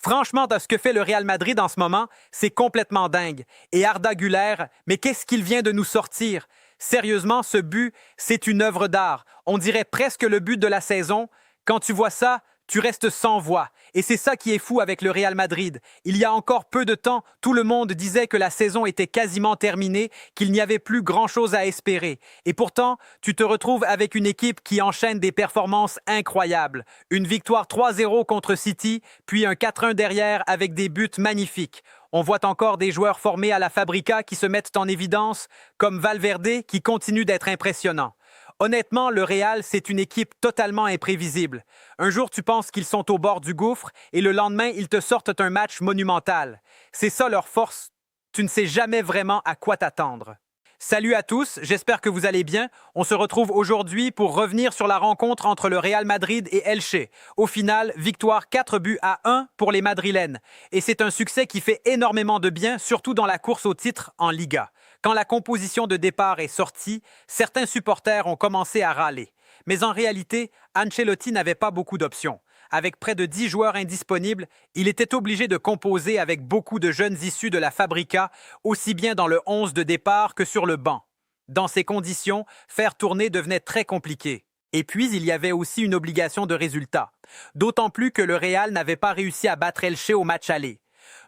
Franchement, ce que fait le Real Madrid en ce moment, c'est complètement dingue. Et Arda Güler, mais qu'est-ce qu'il vient de nous sortir? Sérieusement, ce but, c'est une œuvre d'art. On dirait presque le but de la saison. Quand tu vois ça, tu restes sans voix. Et c'est ça qui est fou avec le Real Madrid. Il y a encore peu de temps, tout le monde disait que la saison était quasiment terminée, qu'il n'y avait plus grand-chose à espérer. Et pourtant, tu te retrouves avec une équipe qui enchaîne des performances incroyables. Une victoire 3-0 contre City, puis un 4-1 derrière avec des buts magnifiques. On voit encore des joueurs formés à la Fabrica qui se mettent en évidence, comme Valverde qui continue d'être impressionnant. Honnêtement, le Real, c'est une équipe totalement imprévisible. Un jour, tu penses qu'ils sont au bord du gouffre et le lendemain, ils te sortent un match monumental. C'est ça leur force. Tu ne sais jamais vraiment à quoi t'attendre. Salut à tous, j'espère que vous allez bien. On se retrouve aujourd'hui pour revenir sur la rencontre entre le Real Madrid et Elche. Au final, victoire 4-1 pour les Madrilènes. Et c'est un succès qui fait énormément de bien, surtout dans la course au titre en Liga. Quand la composition de départ est sortie, certains supporters ont commencé à râler. Mais en réalité, Ancelotti n'avait pas beaucoup d'options. Avec près de 10 joueurs indisponibles, il était obligé de composer avec beaucoup de jeunes issus de la Fabrica, aussi bien dans le 11 de départ que sur le banc. Dans ces conditions, faire tourner devenait très compliqué. Et puis, il y avait aussi une obligation de résultat. D'autant plus que le Real n'avait pas réussi à battre Elche au match aller.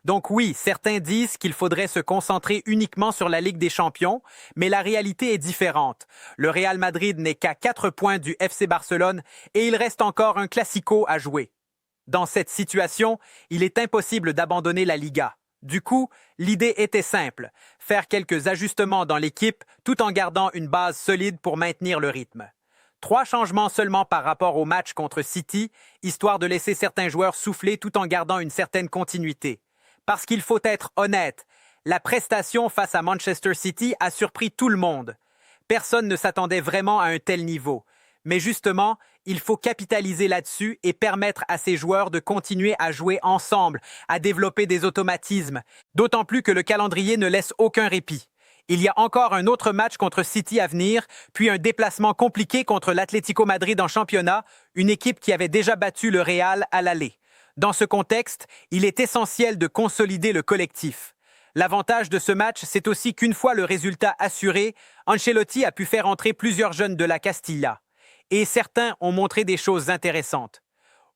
Donc oui, certains disent qu'il faudrait se concentrer uniquement sur la Ligue des Champions, mais la réalité est différente. Le Real Madrid n'est qu'à 4 points du FC Barcelone et il reste encore un Classico à jouer. Dans cette situation, il est impossible d'abandonner la Liga. Du coup, l'idée était simple, faire quelques ajustements dans l'équipe tout en gardant une base solide pour maintenir le rythme. 3 changements seulement par rapport au match contre City, histoire de laisser certains joueurs souffler tout en gardant une certaine continuité. Parce qu'il faut être honnête, la prestation face à Manchester City a surpris tout le monde. Personne ne s'attendait vraiment à un tel niveau. Mais justement, il faut capitaliser là-dessus et permettre à ces joueurs de continuer à jouer ensemble, à développer des automatismes, d'autant plus que le calendrier ne laisse aucun répit. Il y a encore un autre match contre City à venir, puis un déplacement compliqué contre l'Atlético Madrid en championnat, une équipe qui avait déjà battu le Real à l'aller. Dans ce contexte, il est essentiel de consolider le collectif. L'avantage de ce match, c'est aussi qu'une fois le résultat assuré, Ancelotti a pu faire entrer plusieurs jeunes de la Castilla. Et certains ont montré des choses intéressantes.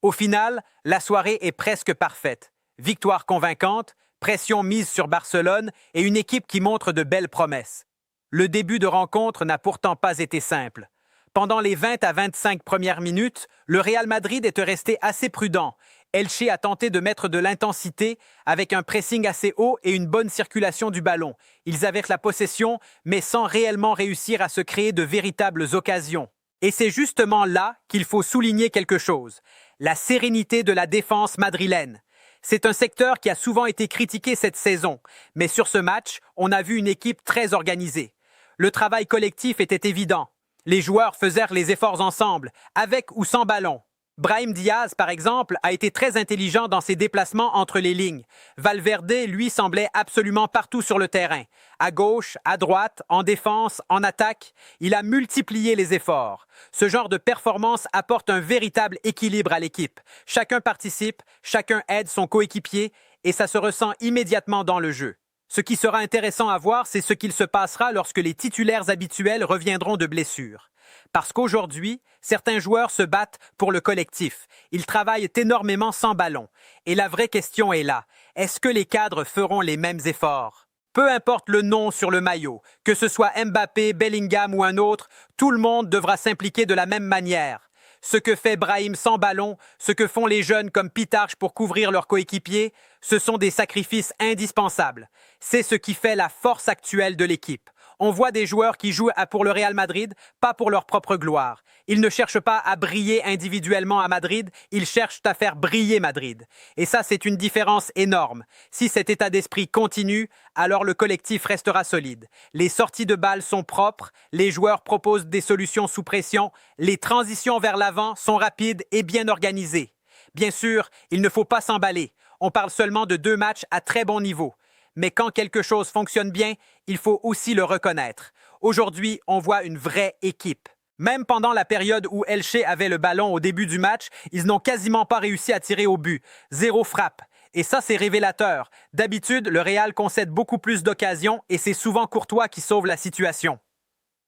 Au final, la soirée est presque parfaite. Victoire convaincante, pression mise sur Barcelone et une équipe qui montre de belles promesses. Le début de rencontre n'a pourtant pas été simple. Pendant les 20 à 25 premières minutes, le Real Madrid est resté assez prudent. Elche a tenté de mettre de l'intensité avec un pressing assez haut et une bonne circulation du ballon. Ils avaient la possession, mais sans réellement réussir à se créer de véritables occasions. Et c'est justement là qu'il faut souligner quelque chose, la sérénité de la défense madrilène. C'est un secteur qui a souvent été critiqué cette saison, mais sur ce match, on a vu une équipe très organisée. Le travail collectif était évident. Les joueurs faisaient les efforts ensemble, avec ou sans ballon. Brahim Diaz, par exemple, a été très intelligent dans ses déplacements entre les lignes. Valverde, lui, semblait absolument partout sur le terrain. À gauche, à droite, en défense, en attaque, il a multiplié les efforts. Ce genre de performance apporte un véritable équilibre à l'équipe. Chacun participe, chacun aide son coéquipier et ça se ressent immédiatement dans le jeu. Ce qui sera intéressant à voir, c'est ce qu'il se passera lorsque les titulaires habituels reviendront de blessures. Parce qu'aujourd'hui, certains joueurs se battent pour le collectif. Ils travaillent énormément sans ballon. Et la vraie question est là. Est-ce que les cadres feront les mêmes efforts? Peu importe le nom sur le maillot, que ce soit Mbappé, Bellingham ou un autre, tout le monde devra s'impliquer de la même manière. Ce que fait Brahim sans ballon, ce que font les jeunes comme Pitarch pour couvrir leurs coéquipiers, ce sont des sacrifices indispensables. C'est ce qui fait la force actuelle de l'équipe. On voit des joueurs qui jouent pour le Real Madrid, pas pour leur propre gloire. Ils ne cherchent pas à briller individuellement à Madrid, ils cherchent à faire briller Madrid. Et ça, c'est une différence énorme. Si cet état d'esprit continue, alors le collectif restera solide. Les sorties de balles sont propres, les joueurs proposent des solutions sous pression, les transitions vers l'avant sont rapides et bien organisées. Bien sûr, il ne faut pas s'emballer. On parle seulement de 2 matchs à très bon niveau. Mais quand quelque chose fonctionne bien, il faut aussi le reconnaître. Aujourd'hui, on voit une vraie équipe. Même pendant la période où Elche avait le ballon au début du match, ils n'ont quasiment pas réussi à tirer au but. 0 frappe. Et ça, c'est révélateur. D'habitude, le Real concède beaucoup plus d'occasions et c'est souvent Courtois qui sauve la situation.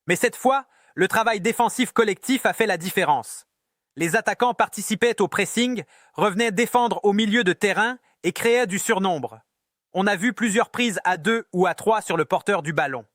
Mais cette fois, le travail défensif collectif a fait la différence. Les attaquants participaient au pressing, revenaient défendre au milieu de terrain et créaient du surnombre. On a vu plusieurs prises à 2 ou à 3 sur le porteur du ballon.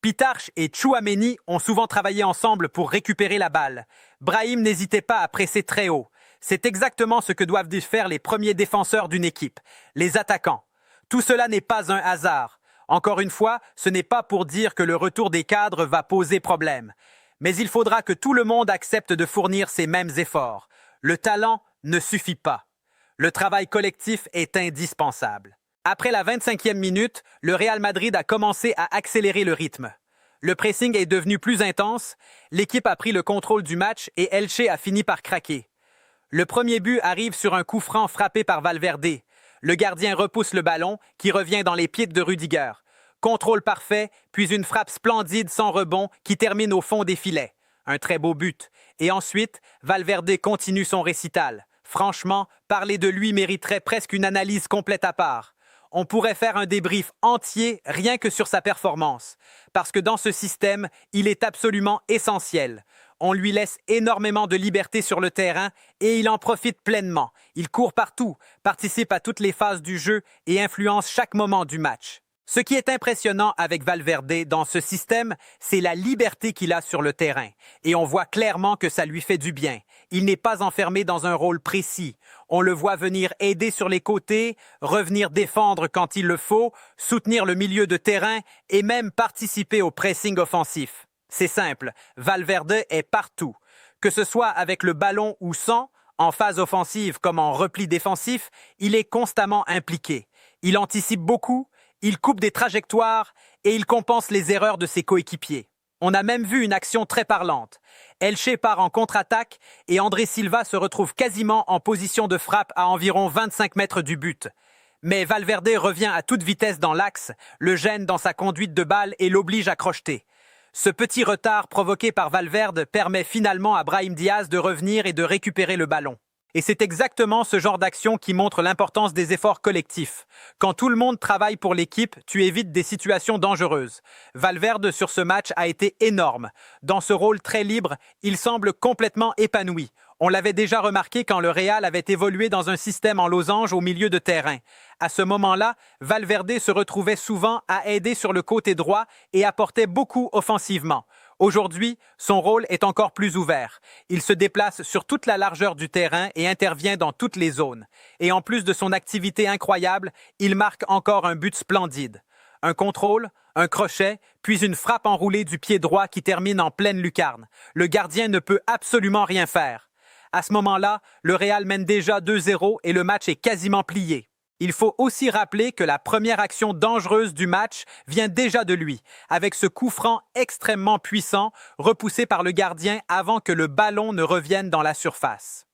Pitarch et Tchouaméni ont souvent travaillé ensemble pour récupérer la balle. Brahim n'hésitait pas à presser très haut. C'est exactement ce que doivent faire les premiers défenseurs d'une équipe, les attaquants. Tout cela n'est pas un hasard. Encore une fois, ce n'est pas pour dire que le retour des cadres va poser problème. Mais il faudra que tout le monde accepte de fournir ces mêmes efforts. Le talent ne suffit pas. Le travail collectif est indispensable. Après la 25e minute, le Real Madrid a commencé à accélérer le rythme. Le pressing est devenu plus intense, l'équipe a pris le contrôle du match et Elche a fini par craquer. Le premier but arrive sur un coup franc frappé par Valverde. Le gardien repousse le ballon, qui revient dans les pieds de Rudiger. Contrôle parfait, puis une frappe splendide sans rebond qui termine au fond des filets. Un très beau but. Et ensuite, Valverde continue son récital. Franchement, parler de lui mériterait presque une analyse complète à part. On pourrait faire un débrief entier rien que sur sa performance. Parce que dans ce système, il est absolument essentiel. On lui laisse énormément de liberté sur le terrain et il en profite pleinement. Il court partout, participe à toutes les phases du jeu et influence chaque moment du match. Ce qui est impressionnant avec Valverde dans ce système, c'est la liberté qu'il a sur le terrain. Et on voit clairement que ça lui fait du bien. Il n'est pas enfermé dans un rôle précis. On le voit venir aider sur les côtés, revenir défendre quand il le faut, soutenir le milieu de terrain et même participer au pressing offensif. C'est simple, Valverde est partout. Que ce soit avec le ballon ou sans, en phase offensive comme en repli défensif, il est constamment impliqué. Il anticipe beaucoup, il coupe des trajectoires et il compense les erreurs de ses coéquipiers. On a même vu une action très parlante. Elche part en contre-attaque et André Silva se retrouve quasiment en position de frappe à environ 25 mètres du but. Mais Valverde revient à toute vitesse dans l'axe, le gêne dans sa conduite de balle et l'oblige à crocheter. Ce petit retard provoqué par Valverde permet finalement à Brahim Diaz de revenir et de récupérer le ballon. Et c'est exactement ce genre d'action qui montre l'importance des efforts collectifs. Quand tout le monde travaille pour l'équipe, tu évites des situations dangereuses. Valverde sur ce match a été énorme. Dans ce rôle très libre, il semble complètement épanoui. On l'avait déjà remarqué quand le Real avait évolué dans un système en losange au milieu de terrain. À ce moment-là, Valverde se retrouvait souvent à aider sur le côté droit et apportait beaucoup offensivement. Aujourd'hui, son rôle est encore plus ouvert. Il se déplace sur toute la largeur du terrain et intervient dans toutes les zones. Et en plus de son activité incroyable, il marque encore un but splendide. Un contrôle, un crochet, puis une frappe enroulée du pied droit qui termine en pleine lucarne. Le gardien ne peut absolument rien faire. À ce moment-là, le Real mène déjà 2-0 et le match est quasiment plié. Il faut aussi rappeler que la première action dangereuse du match vient déjà de lui, avec ce coup franc extrêmement puissant, repoussé par le gardien avant que le ballon ne revienne dans la surface.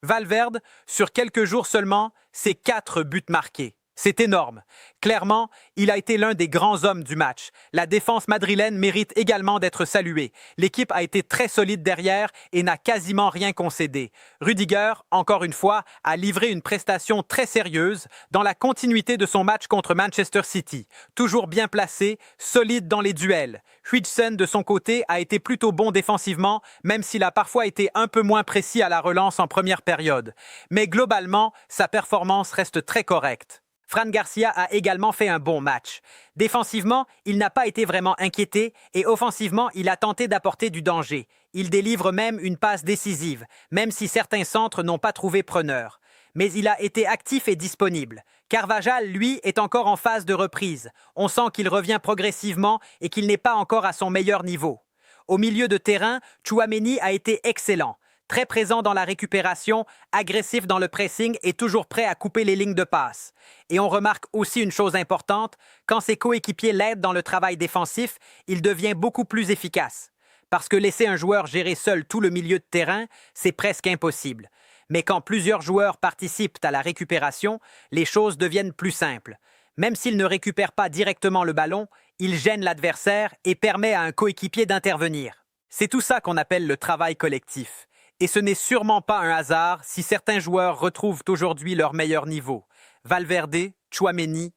Valverde, sur quelques jours seulement, c'est 4 buts marqués. C'est énorme. Clairement, il a été l'un des grands hommes du match. La défense madrilène mérite également d'être saluée. L'équipe a été très solide derrière et n'a quasiment rien concédé. Rudiger, encore une fois, a livré une prestation très sérieuse dans la continuité de son match contre Manchester City. Toujours bien placé, solide dans les duels. Huijsen, de son côté, a été plutôt bon défensivement, même s'il a parfois été un peu moins précis à la relance en première période. Mais globalement, sa performance reste très correcte. Fran Garcia a également fait un bon match. Défensivement, il n'a pas été vraiment inquiété et offensivement, il a tenté d'apporter du danger. Il délivre même une passe décisive, même si certains centres n'ont pas trouvé preneur. Mais il a été actif et disponible. Carvajal, lui, est encore en phase de reprise. On sent qu'il revient progressivement et qu'il n'est pas encore à son meilleur niveau. Au milieu de terrain, Tchouaméni a été excellent. Très présent dans la récupération, agressif dans le pressing et toujours prêt à couper les lignes de passe. Et on remarque aussi une chose importante, quand ses coéquipiers l'aident dans le travail défensif, il devient beaucoup plus efficace. Parce que laisser un joueur gérer seul tout le milieu de terrain, c'est presque impossible. Mais quand plusieurs joueurs participent à la récupération, les choses deviennent plus simples. Même s'il ne récupère pas directement le ballon, il gêne l'adversaire et permet à un coéquipier d'intervenir. C'est tout ça qu'on appelle le travail collectif. Et ce n'est sûrement pas un hasard si certains joueurs retrouvent aujourd'hui leur meilleur niveau. Valverde, Tchouaméni,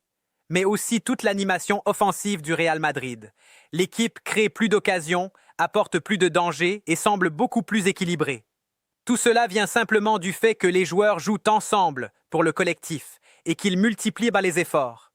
mais aussi toute l'animation offensive du Real Madrid. L'équipe crée plus d'occasions, apporte plus de dangers et semble beaucoup plus équilibrée. Tout cela vient simplement du fait que les joueurs jouent ensemble pour le collectif et qu'ils multiplient les efforts.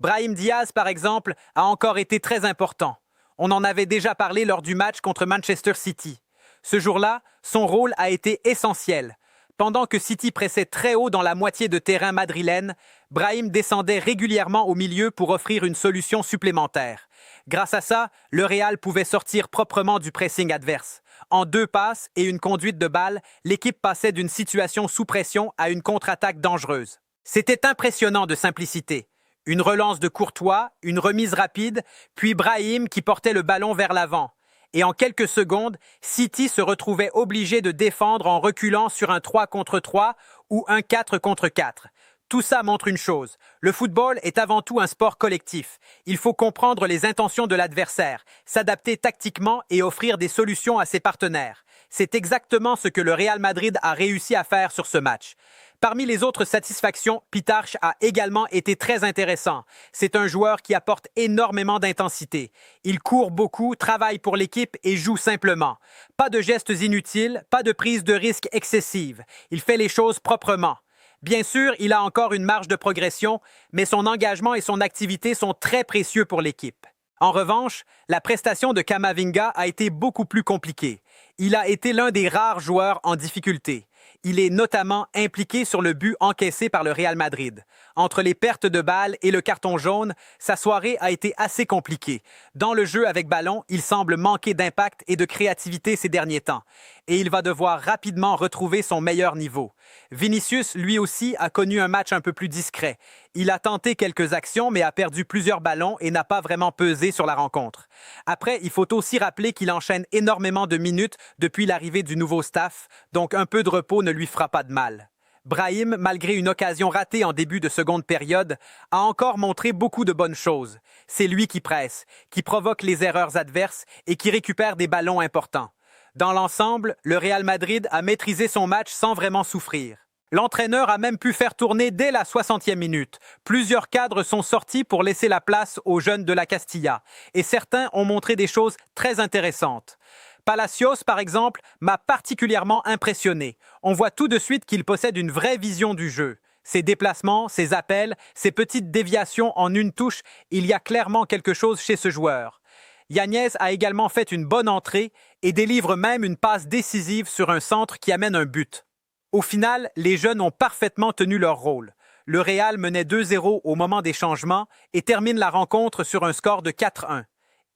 Brahim Diaz, par exemple, a encore été très important. On en avait déjà parlé lors du match contre Manchester City. Ce jour-là, son rôle a été essentiel. Pendant que City pressait très haut dans la moitié de terrain madrilène, Brahim descendait régulièrement au milieu pour offrir une solution supplémentaire. Grâce à ça, le Real pouvait sortir proprement du pressing adverse. En 2 passes et une conduite de balle, l'équipe passait d'une situation sous pression à une contre-attaque dangereuse. C'était impressionnant de simplicité. Une relance de Courtois, une remise rapide, puis Brahim qui portait le ballon vers l'avant. Et en quelques secondes, City se retrouvait obligé de défendre en reculant sur un 3 contre 3 ou un 4 contre 4. Tout ça montre une chose, le football est avant tout un sport collectif. Il faut comprendre les intentions de l'adversaire, s'adapter tactiquement et offrir des solutions à ses partenaires. C'est exactement ce que le Real Madrid a réussi à faire sur ce match. Parmi les autres satisfactions, Pitarch a également été très intéressant. C'est un joueur qui apporte énormément d'intensité. Il court beaucoup, travaille pour l'équipe et joue simplement. Pas de gestes inutiles, pas de prise de risque excessive. Il fait les choses proprement. Bien sûr, il a encore une marge de progression, mais son engagement et son activité sont très précieux pour l'équipe. En revanche, la prestation de Camavinga a été beaucoup plus compliquée. Il a été l'un des rares joueurs en difficulté. Il est notamment impliqué sur le but encaissé par le Real Madrid. Entre les pertes de balles et le carton jaune, sa soirée a été assez compliquée. Dans le jeu avec ballon, il semble manquer d'impact et de créativité ces derniers temps. Et il va devoir rapidement retrouver son meilleur niveau. Vinicius, lui aussi, a connu un match un peu plus discret. Il a tenté quelques actions, mais a perdu plusieurs ballons et n'a pas vraiment pesé sur la rencontre. Après, il faut aussi rappeler qu'il enchaîne énormément de minutes depuis l'arrivée du nouveau staff, donc un peu de repos ne lui fera pas de mal. Brahim, malgré une occasion ratée en début de seconde période, a encore montré beaucoup de bonnes choses. C'est lui qui presse, qui provoque les erreurs adverses et qui récupère des ballons importants. Dans l'ensemble, le Real Madrid a maîtrisé son match sans vraiment souffrir. L'entraîneur a même pu faire tourner dès la 60e minute. Plusieurs cadres sont sortis pour laisser la place aux jeunes de la Castilla, et certains ont montré des choses très intéressantes. Palacios, par exemple, m'a particulièrement impressionné. On voit tout de suite qu'il possède une vraie vision du jeu. Ses déplacements, ses appels, ses petites déviations en une touche, il y a clairement quelque chose chez ce joueur. Yáñez a également fait une bonne entrée et délivre même une passe décisive sur un centre qui amène un but. Au final, les jeunes ont parfaitement tenu leur rôle. Le Real menait 2-0 au moment des changements et termine la rencontre sur un score de 4-1.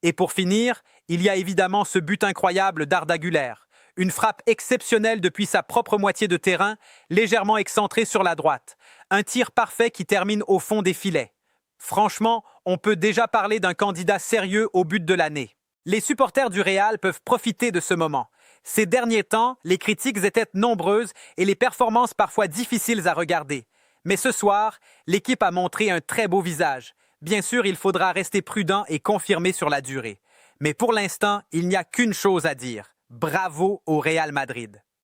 Et pour finir, il y a évidemment ce but incroyable d'Arda Güler. Une frappe exceptionnelle depuis sa propre moitié de terrain, légèrement excentrée sur la droite. Un tir parfait qui termine au fond des filets. Franchement, on peut déjà parler d'un candidat sérieux au but de l'année. Les supporters du Real peuvent profiter de ce moment. Ces derniers temps, les critiques étaient nombreuses et les performances parfois difficiles à regarder. Mais ce soir, l'équipe a montré un très beau visage. Bien sûr, il faudra rester prudent et confirmer sur la durée. Mais pour l'instant, il n'y a qu'une chose à dire. Bravo au Real Madrid.